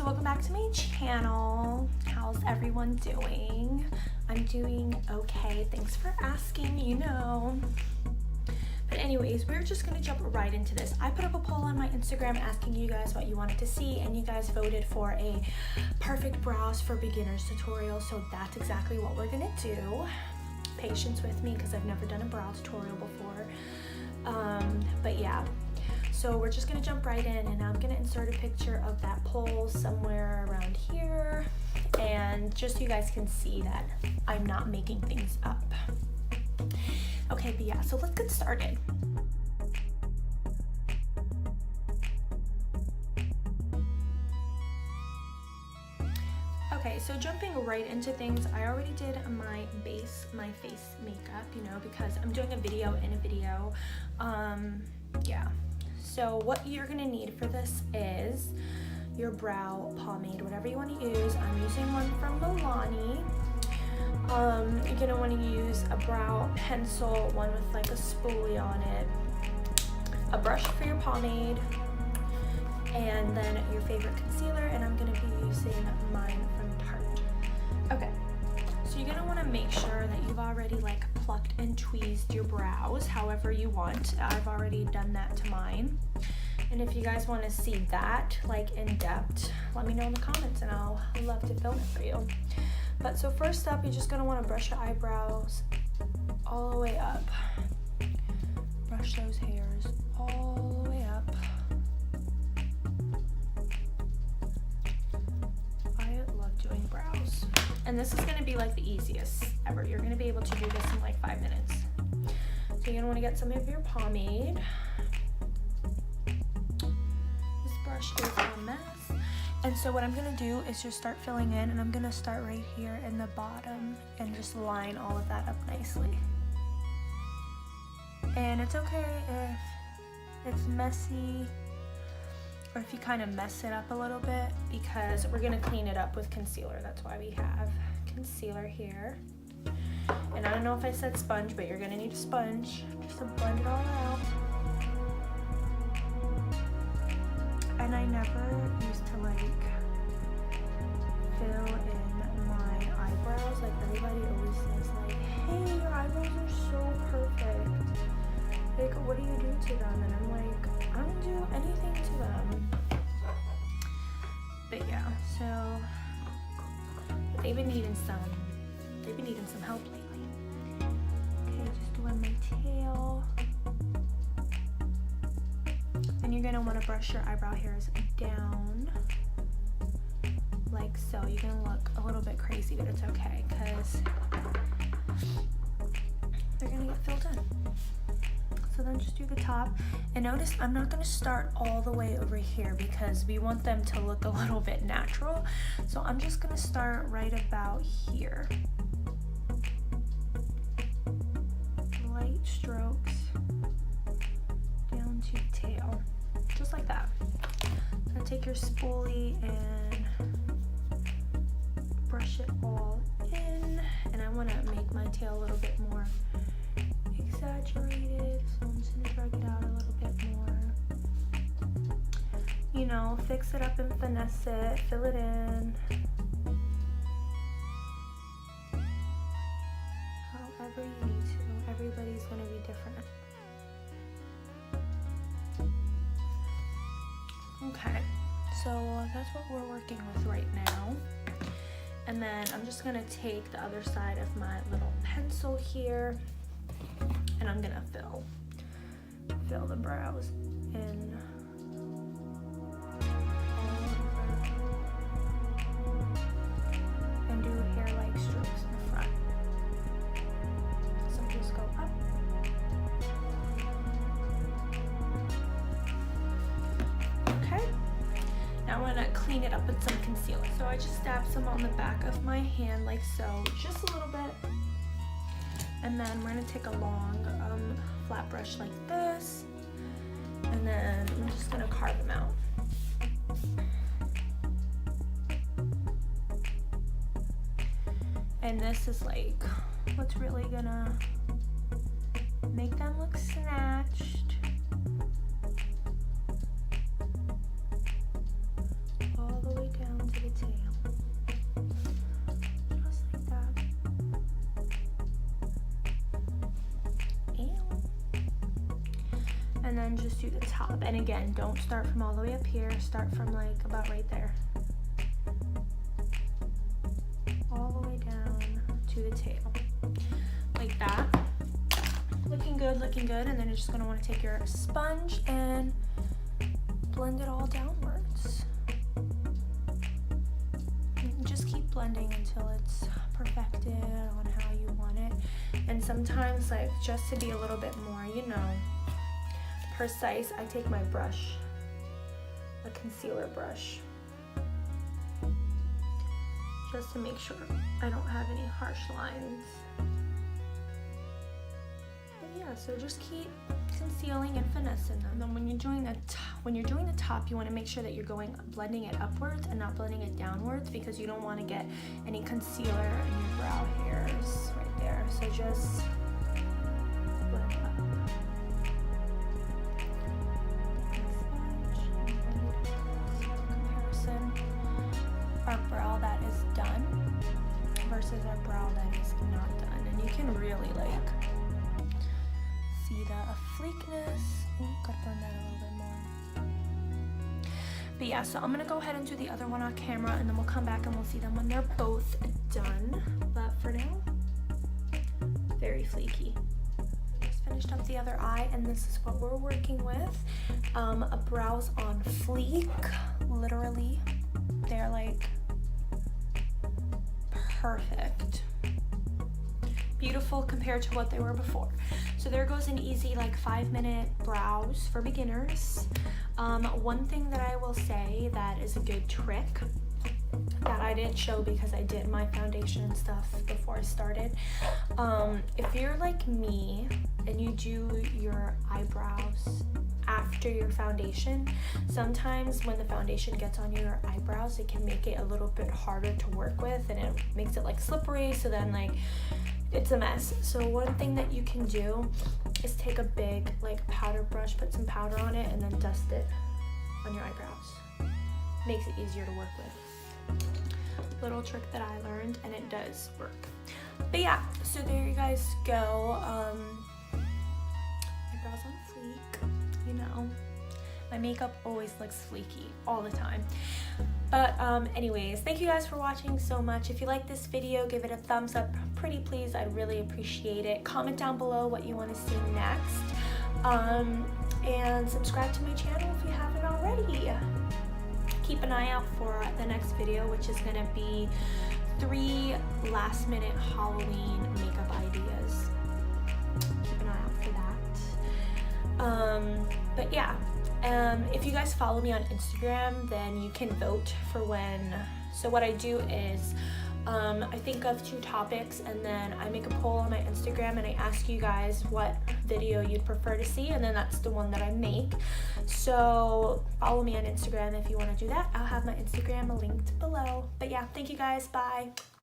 welcome back to my channel. How's everyone doing? I'm doing okay, thanks for asking, you know. But anyways, we're just gonna jump right into this. I put up a poll on my Instagram asking you guys what you wanted to see, and you guys voted for a perfect brows for beginners tutorial, so that's exactly what we're gonna do. Patience with me because I've never done a brow tutorial before. But yeah, so we're just gonna jump right in, and I'm gonna insert a picture of that poll somewhere around here, and just so you guys can see that I'm not making things up. Okay, but yeah, so let's get started. Okay, so jumping right into things, I already did my face makeup, you know, because I'm doing a video in a video. Yeah, so what you're gonna need for this is your brow pomade, whatever you want to use. I'm using one from Milani. You're gonna want to use a brow pencil, one with like a spoolie on it, a brush for your pomade, and then your favorite concealer, and I'm gonna be using mine from Tarte. Okay, so you're gonna want to make sure that you've already like plucked and tweezed your brows however you want. I've already done that to mine, and if you guys want to see that like in depth, let me know in the comments and I'll love to film it for you. But so first up, you're just gonna want to brush your eyebrows all the way up. Brush those hairs all the way up. I love doing brows. And this is gonna be like the easiest ever. You're gonna be able to do this in like 5 minutes. So you're gonna want to get some of your pomade. This brush is a mess. And so what I'm gonna do is just start filling in, and I'm gonna start right here in the bottom and just line all of that up nicely. And it's okay if it's messy or if you kind of mess it up a little bit, because we're gonna clean it up with concealer. That's why we have concealer here. And I don't know if I said sponge, but you're gonna need a sponge just to blend it all out. And I never used to like fill in my eyebrows. Like everybody always says like, hey, your eyebrows are so perfect. Like, what do you do to them? And I'm like, I don't do anything to them. But yeah, so they've been needing some help lately. Okay, just doing my tail. And you're gonna want to brush your eyebrow hairs down like so. You're gonna look a little bit crazy, but it's okay because they're gonna get filled in. So then just do the top, and notice I'm not gonna start all the way over here because we want them to look a little bit natural. So I'm just gonna start right about here. Light strokes down to tail. Just like that. So take your spoolie and brush it all in, and I want to make my tail a little bit more exaggerated, so I'm just going to drag it out a little bit more. You know, fix it up and finesse it, fill it in. However you need to. Everybody's going to be different. Okay, so that's what we're working with right now. And then I'm just gonna take the other side of my little pencil here, and I'm gonna fill the brows in all over, and do hair-like strokes in the front. So just go up. Now I want to clean it up with some concealer. So I just dab some on the back of my hand like so, just a little bit. And then we're going to take a long flat brush like this. And then I'm just going to carve them out. And this is like what's really going to make them look snatched. All the way down. And then just do the top. And again, don't start from all the way up here. Start from like about right there. All the way down to the tail. Like that. Looking good, looking good. And then you're just gonna wanna take your sponge and blend it all downwards. And just keep blending until it's perfected on how you want it. And sometimes, like, just to be a little bit more, you know, precise, I take my brush, a concealer brush, just to make sure I don't have any harsh lines. But yeah, so just keep concealing and finessing them. And then when you're doing the top, you want to make sure that you're blending it upwards and not blending it downwards, because you don't want to get any concealer in your brow hairs right there. So just blend up. Comparison, our brow that is done versus our brow that is not done, and you can really like see the fleekness. Ooh, gotta blend that a little bit more. But yeah, so I'm gonna go ahead and do the other one on camera, and then we'll come back and we'll see them when they're both done. But for now, very fleeky. Just finished up the other eye, and this is what we're working with. A brows on fleek, literally. They're like perfect. Beautiful compared to what they were before. So there goes an easy like 5-minute brows for beginners. One thing that I will say that is a good trick that I didn't show because I did my foundation and stuff before I started. If you're like me and you do your eyebrows after your foundation, sometimes when the foundation gets on your eyebrows, it can make it a little bit harder to work with, and it makes it like slippery, so then like it's a mess. So one thing that you can do is take a big like powder brush, put some powder on it, and then dust it on your eyebrows. Makes it easier to work with. Little trick that I learned, and it does work. But yeah, so there you guys go. Eyebrows on fleek, you know. My makeup always looks fleeky all the time. But anyways, thank you guys for watching so much. If you like this video, give it a thumbs up, pretty please. I'd really appreciate it. Comment down below what you want to see next. And subscribe to my channel if you haven't already. Keep an eye out for the next video, which is gonna be 3 last-minute Halloween makeup ideas. Keep an eye out for that. But yeah, if you guys follow me on Instagram, then you can vote for when. So what I do is I think of 2 topics, and then I make a poll on my Instagram, and I ask you guys what video you'd prefer to see, and then that's the one that I make. So follow me on Instagram if you want to do that. I'll have my Instagram linked below. But yeah, thank you guys. Bye.